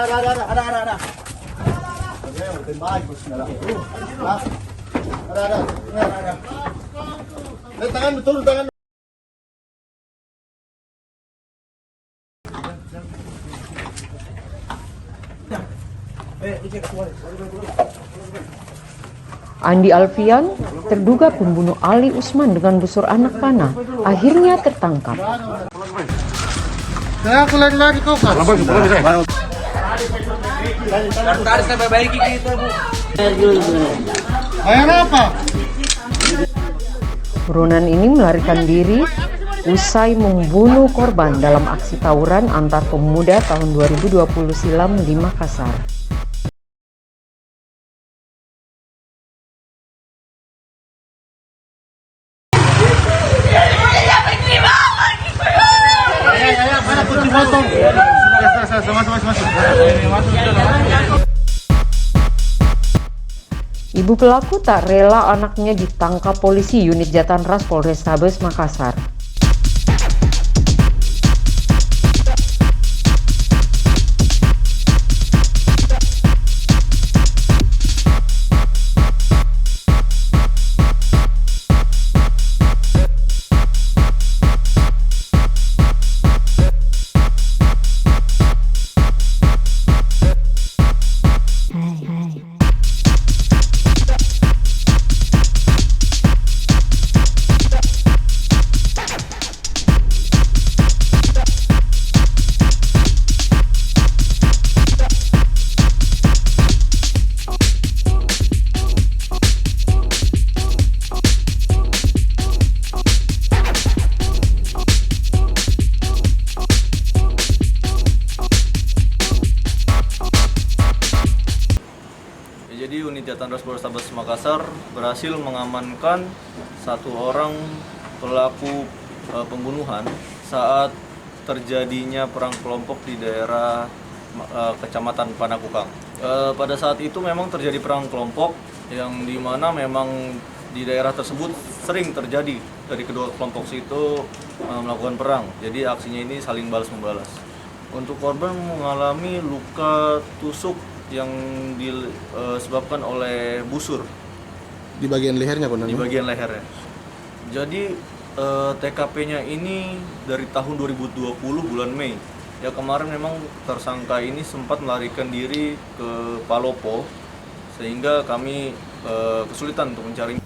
Ada. Tangan betul tangan. Andi Alfian, terduga pembunuh Ali Usman dengan busur anak panah, akhirnya tertangkap. Saya aku lari kau kan. Harus saya perbaiki kita, Bu. Bayar apa? Buronan ini melarikan diri usai membunuh korban dalam aksi tawuran antar pemuda tahun 2020 silam di Makassar. Ibu pelaku tak rela anaknya ditangkap polisi unit Jatanras Polrestabes Makassar. Jadi unit Jatanras Polrestabes Makassar berhasil mengamankan satu orang pelaku pembunuhan saat terjadinya perang kelompok di daerah Kecamatan Panakukang. Pada saat itu memang terjadi perang kelompok yang dimana memang di daerah tersebut sering terjadi dari kedua kelompok itu melakukan perang. Jadi aksinya ini saling balas-membalas. Untuk korban mengalami luka tusuk yang disebabkan oleh busur Di bagian lehernya konon. di bagian lehernya. Jadi TKP-nya ini dari tahun 2020 bulan Mei. Ya kemarin memang tersangka ini sempat melarikan diri ke Palopo sehingga kami kesulitan untuk mencari.